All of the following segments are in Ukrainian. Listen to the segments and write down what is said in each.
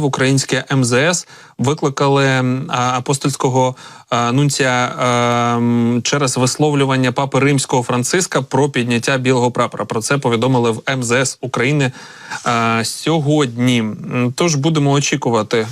В українське МЗС викликали апостольського нунція через висловлювання папи Римського Франциска про підняття білого прапора. Про це повідомили в МЗС України сьогодні. Тож будемо очікувати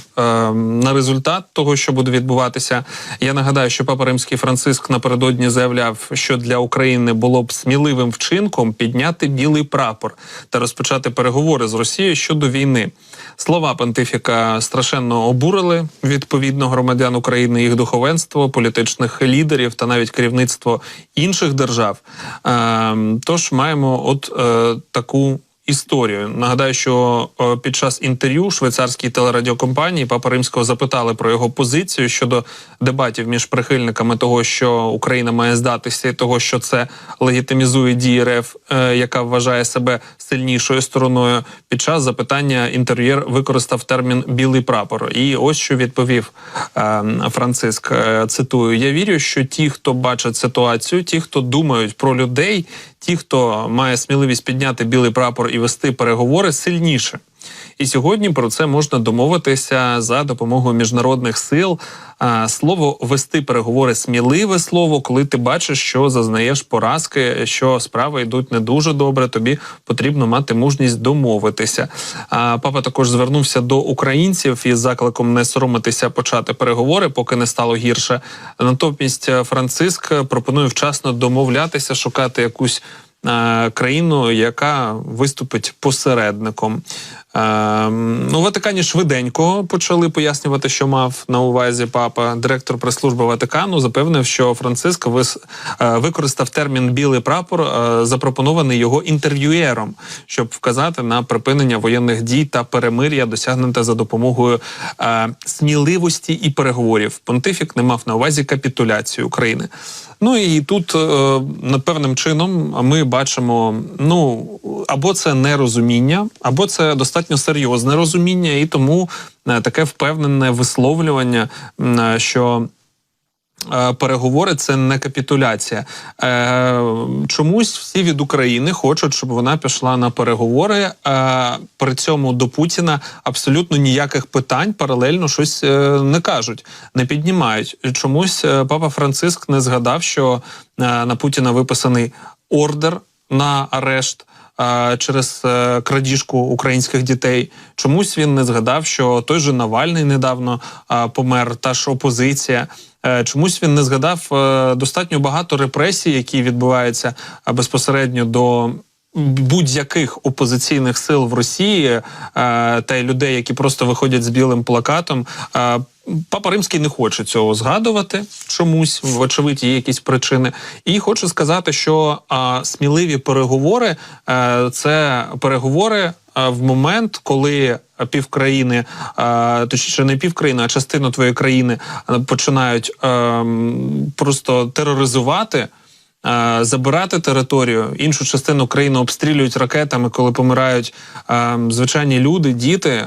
на результат того, що буде відбуватися. Я нагадаю, що папа Римський Франциск напередодні заявляв, що для України було б сміливим вчинком підняти білий прапор та розпочати переговори з Росією щодо війни. Слова понтифіка страшенно обурили відповідно громадян України, їх духовенство, політичних лідерів та навіть керівництво інших держав. Тож маємо таку історію. Нагадаю, що під час інтерв'ю швейцарській телерадіокомпанії папа Римського запитали про його позицію щодо дебатів між прихильниками того, що Україна має здатися, і того, що це легітимізує дії РФ, яка вважає себе сильнішою стороною. Під час запитання інтерв'єр використав термін «білий прапор». І ось що відповів Франциск, цитую: «Я вірю, що ті, хто бачать ситуацію, ті, хто думають про людей, ті, хто має сміливість підняти білий прапор і вести переговори, сильніше. І сьогодні про це можна домовитися за допомогою міжнародних сил. Слово «вести переговори» – сміливе слово, коли ти бачиш, що зазнаєш поразки, що справи йдуть не дуже добре, тобі потрібно мати мужність домовитися». Папа також звернувся до українців із закликом не соромитися почати переговори, поки не стало гірше. Натомість Франциск пропонує вчасно домовлятися, шукати якусь країну, яка виступить посередником. У Ватикані швиденько почали пояснювати, що мав на увазі папа. Директор прес-служби Ватикану запевнив, що Франциск використав термін «білий прапор», запропонований його інтерв'юєром, щоб вказати на припинення воєнних дій та перемир'я, досягнуте за допомогою сміливості і переговорів. Понтифік не мав на увазі капітуляцію України. Ну і тут певним чином ми бачимо, або це нерозуміння, або це достатньо серйозне розуміння, і тому таке впевнене висловлювання, що переговори – це не капітуляція. Чомусь всі від України хочуть, щоб вона пішла на переговори, при цьому до Путіна абсолютно ніяких питань паралельно щось не кажуть, не піднімають. Чомусь папа Франциск не згадав, що на Путіна виписаний ордер на арешт через крадіжку українських дітей. Чомусь він не згадав, що той же Навальний недавно помер, та ж опозиція. Чомусь він не згадав достатньо багато репресій, які відбуваються безпосередньо до будь-яких опозиційних сил в Росії та й людей, які просто виходять з білим плакатом. Папа Римський не хоче цього згадувати чомусь, вочевидь, є якісь причини. І хочу сказати, що сміливі переговори – це переговори в момент, коли півкраїни, точніше не півкраїни, а частину твоєї країни починають просто тероризувати, забирати територію, іншу частину країни обстрілюють ракетами, коли помирають звичайні люди, діти,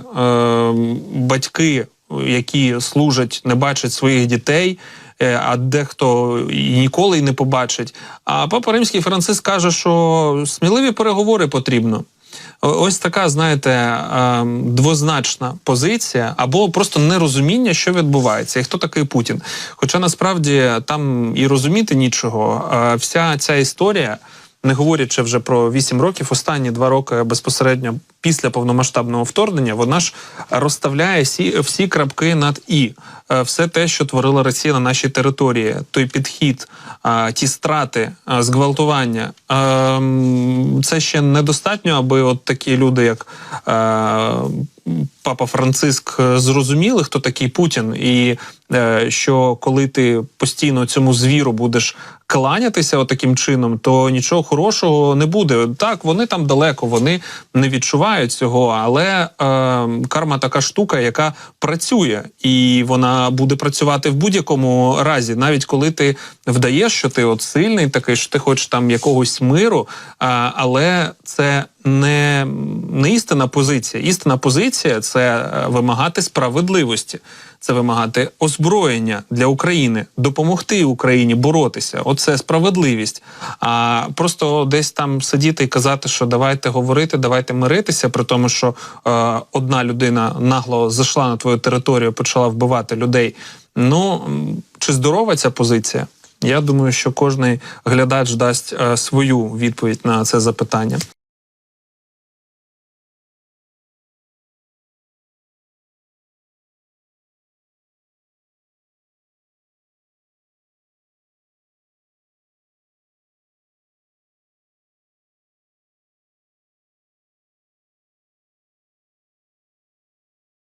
батьки, які служать, не бачать своїх дітей, а дехто і ніколи й не побачить. А папа Римський Франциск каже, що сміливі переговори потрібно. Ось така, знаєте, двозначна позиція або просто нерозуміння, що відбувається і хто такий Путін. Хоча насправді там і розуміти нічого. Вся ця історія, не говорячи вже про 8 років, останні 2 роки безпосередньо після повномасштабного вторгнення, вона ж розставляє всі крапки над «і». Все те, що творила Росія на нашій території, той підхід, ті страти, зґвалтування, це ще недостатньо, аби от такі люди, як папа Франциск, зрозуміли, хто такий Путін, і що коли ти постійно цьому звіру будеш кланятися таким чином, то нічого хорошого не буде. Так, вони там далеко, вони не відчувають цього, але карма така штука, яка працює, і вона буде працювати в будь-якому разі, навіть коли ти вдаєш, що ти сильний такий, що ти хочеш там якогось миру, але це не істинна позиція. Істинна позиція – це вимагати справедливості, це вимагати озброєння для України, допомогти Україні боротися. Оце справедливість. А просто десь там сидіти і казати, що давайте говорити, давайте миритися, при тому, що одна людина нагло зайшла на твою територію, почала вбивати людей. Ну, чи здорова ця позиція? Я думаю, що кожний глядач дасть свою відповідь на це запитання.